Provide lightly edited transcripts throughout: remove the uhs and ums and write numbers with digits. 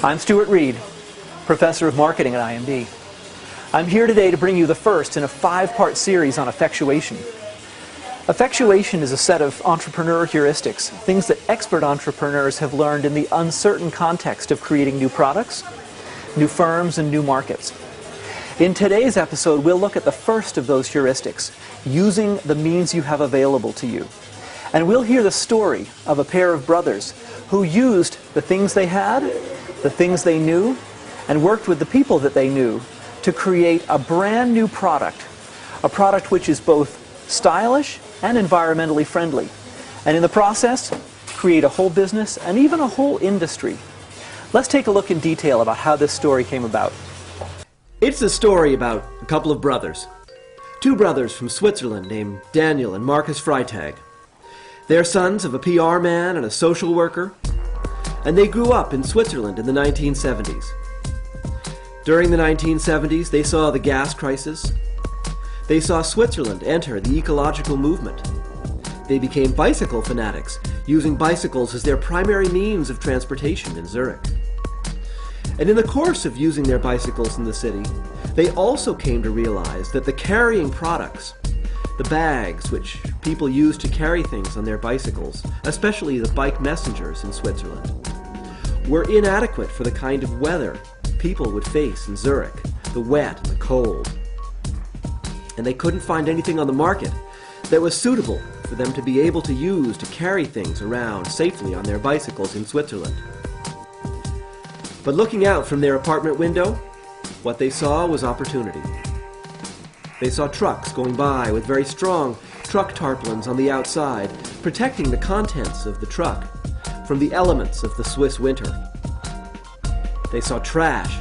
I'm Stuart Reed, Professor of Marketing at IMD. I'm here today to bring you the first in a 5-part series on effectuation. Effectuation is a set of entrepreneur heuristics, things that expert entrepreneurs have learned in the uncertain context of creating new products, new firms, and new markets. In today's episode, we'll look at the first of those heuristics, using the means you have available to you. And we'll hear the story of a pair of brothers who used the things they had, the things they knew, and worked with the people that they knew to create a brand new product, a product which is both stylish and environmentally friendly, and in the process, create a whole business and even a whole industry. Let's take a look in detail about how this story came about. It's a story about a couple of brothers. Two brothers from Switzerland named Daniel and Marcus Freitag. They're sons of a PR man and a social worker, and they grew up in Switzerland in the 1970s. During the 1970s, they saw the gas crisis. They saw Switzerland enter the ecological movement. They became bicycle fanatics, using bicycles as their primary means of transportation in Zurich. And in the course of using their bicycles in the city, they also came to realize that the carrying products, the bags which people use to carry things on their bicycles, especially the bike messengers in Switzerland, were inadequate for the kind of weather people would face in Zurich, the wet and the cold. And they couldn't find anything on the market that was suitable for them to be able to use to carry things around safely on their bicycles in Switzerland. But looking out from their apartment window, what they saw was opportunity. They saw trucks going by with very strong truck tarpaulins on the outside, protecting the contents of the truck from the elements of the Swiss winter. They saw trash,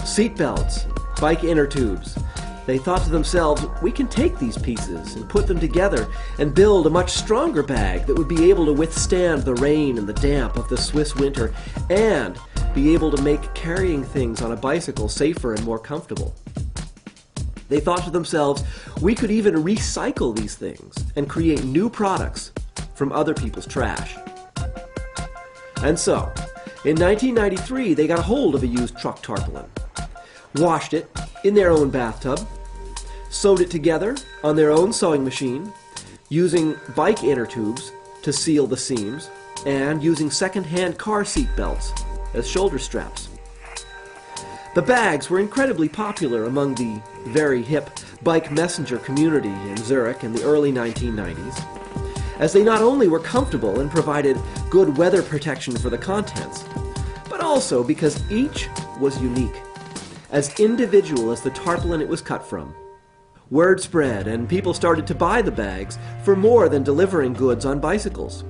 seat belts, bike inner tubes. They thought to themselves, we can take these pieces and put them together and build a much stronger bag that would be able to withstand the rain and the damp of the Swiss winter and be able to make carrying things on a bicycle safer and more comfortable. They thought to themselves, we could even recycle these things and create new products from other people's trash. And so, in 1993, they got a hold of a used truck tarpaulin, washed it in their own bathtub, sewed it together on their own sewing machine, using bike inner tubes to seal the seams, and using second-hand car seat belts as shoulder straps. The bags were incredibly popular among the very hip bike messenger community in Zurich in the early 1990s, as they not only were comfortable and provided good weather protection for the contents, but also because each was unique, as individual as the tarpaulin it was cut from. Word spread, and people started to buy the bags for more than delivering goods on bicycles.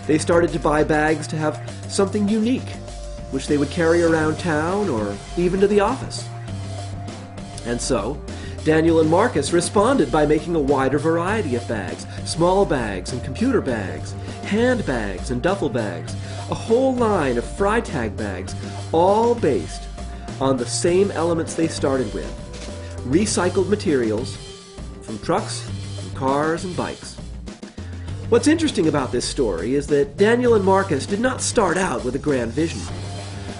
They started to buy bags to have something unique, which they would carry around town or even to the office. And so, Daniel and Marcus responded by making a wider variety of bags, small bags and computer bags, handbags and duffel bags, a whole line of Freitag bags, all based on the same elements they started with, recycled materials from trucks and cars and bikes. What's interesting about this story is that Daniel and Marcus did not start out with a grand vision.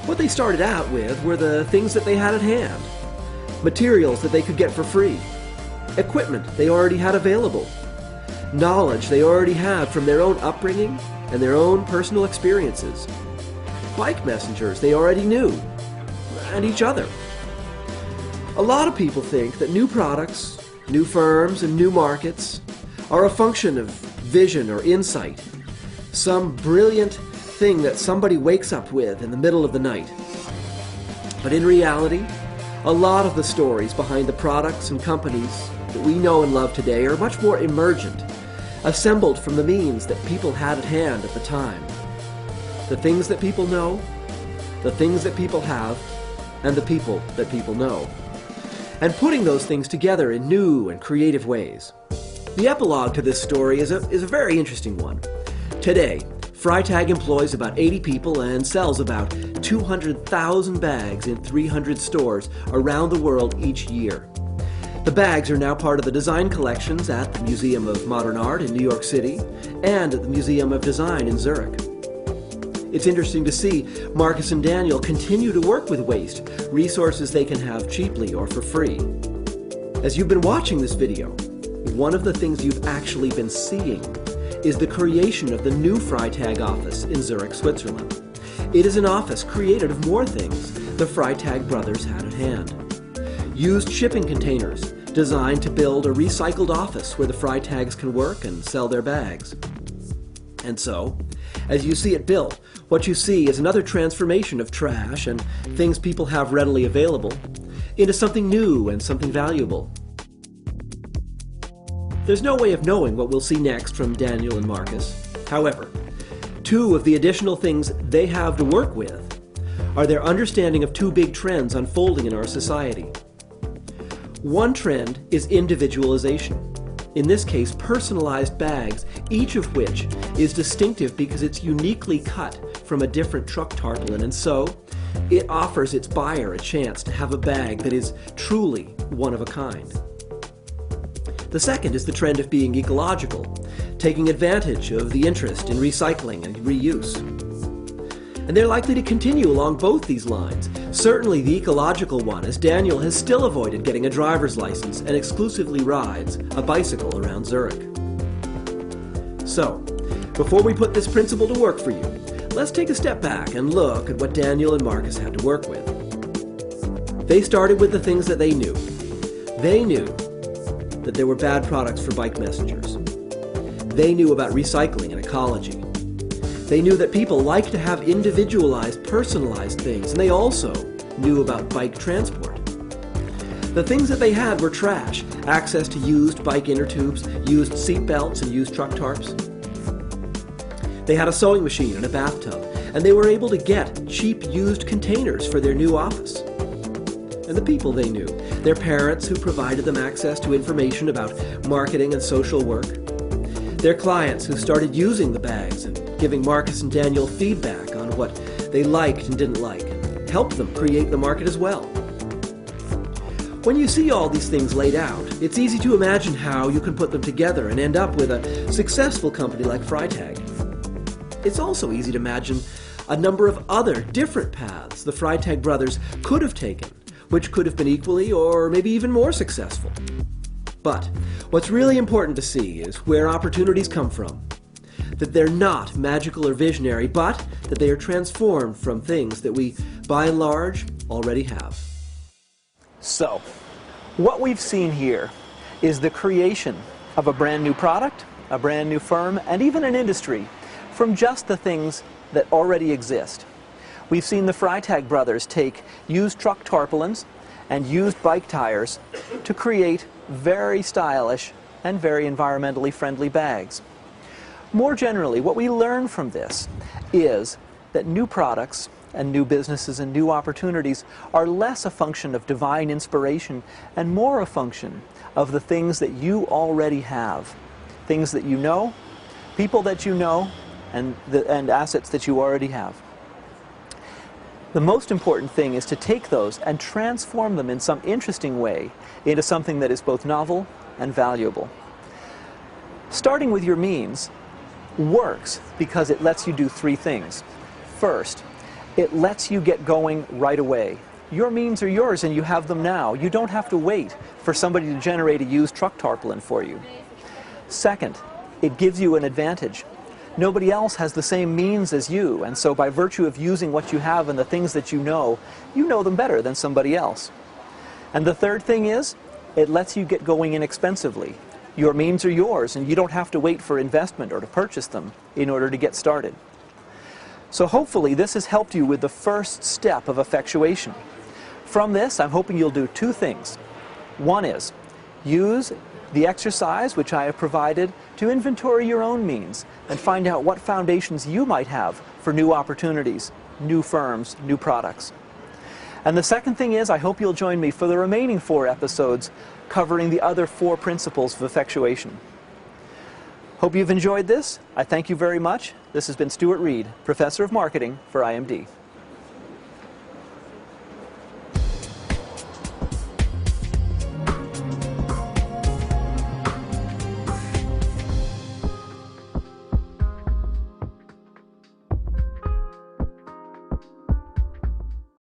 What they started out with were the things that they had at hand, materials that they could get for free, equipment they already had available, knowledge they already had from their own upbringing and their own personal experiences, bike messengers they already knew, and each other. A lot of people think that new products, new firms, and new markets are a function of vision or insight, some brilliant thing that somebody wakes up with in the middle of the night. But in reality, a lot of the stories behind the products and companies that we know and love today are much more emergent, assembled from the means that people had at hand at the time. The things that people know, the things that people have, and the people that people know. And putting those things together in new and creative ways. The epilogue to this story is a very interesting one. Today, Freitag employs about 80 people and sells about 200,000 bags in 300 stores around the world each year. The bags are now part of the design collections at the Museum of Modern Art in New York City and at the Museum of Design in Zurich. It's interesting to see Marcus and Daniel continue to work with waste, resources they can have cheaply or for free. As you've been watching this video, one of the things you've actually been seeing is the creation of the new Freitag office in Zurich, Switzerland. It is an office created of more things the Freitag brothers had at hand. Used shipping containers designed to build a recycled office where the Freitags can work and sell their bags. And so, as you see it built, what you see is another transformation of trash and things people have readily available into something new and something valuable. There's no way of knowing what we'll see next from Daniel and Marcus. However, two of the additional things they have to work with are their understanding of two big trends unfolding in our society. One trend is individualization. In this case, personalized bags, each of which is distinctive because it's uniquely cut from a different truck tarpaulin, and so it offers its buyer a chance to have a bag that is truly one of a kind. The second is the trend of being ecological, taking advantage of the interest in recycling and reuse. And they're likely to continue along both these lines. Certainly the ecological one, as Daniel has still avoided getting a driver's license and exclusively rides a bicycle around Zurich. So, before we put this principle to work for you, let's take a step back and look at what Daniel and Marcus had to work with. They started with the things that they knew. They knew that there were bad products for bike messengers. They knew about recycling and ecology. They knew that people like to have individualized, personalized things, and they also knew about bike transport. The things that they had were trash, access to used bike inner tubes, used seat belts, and used truck tarps. They had a sewing machine and a bathtub, and they were able to get cheap used containers for their new office. And the people they knew, their parents who provided them access to information about marketing and social work, their clients who started using the bags and giving Marcus and Daniel feedback on what they liked and didn't like, and helped them create the market as well. When you see all these things laid out, it's easy to imagine how you can put them together and end up with a successful company like Freitag. It's also easy to imagine a number of other different paths the Freitag brothers could have taken, which could have been equally or maybe even more successful. But what's really important to see is where opportunities come from. That they're not magical or visionary, but that they are transformed from things that we, by and large, already have. So, what we've seen here is the creation of a brand new product, a brand new firm, and even an industry from just the things that already exist. We've seen the Freitag brothers take used truck tarpaulins and used bike tires to create very stylish and very environmentally friendly bags. More generally, what we learn from this is that new products and new businesses and new opportunities are less a function of divine inspiration and more a function of the things that you already have. Things that you know, people that you know, and assets that you already have. The most important thing is to take those and transform them in some interesting way into something that is both novel and valuable. Starting with your means works because it lets you do three things. First, it lets you get going right away. Your means are yours and you have them now. You don't have to wait for somebody to generate a used truck tarpaulin for you. Second, it gives you an advantage. Nobody else has the same means as you, and so by virtue of using what you have and the things that you know them better than somebody else. And the third thing is, it lets you get going inexpensively. Your means are yours, and you don't have to wait for investment or to purchase them in order to get started. So hopefully this has helped you with the first step of effectuation. From this, I'm hoping you'll do two things. One is, use the exercise which I have provided to inventory your own means and find out what foundations you might have for new opportunities, new firms, new products. And the second thing is, I hope you'll join me for the remaining 4 episodes covering the other 4 principles of effectuation. Hope you've enjoyed this. I thank you very much. This has been Stuart Reed, Professor of Marketing for IMD.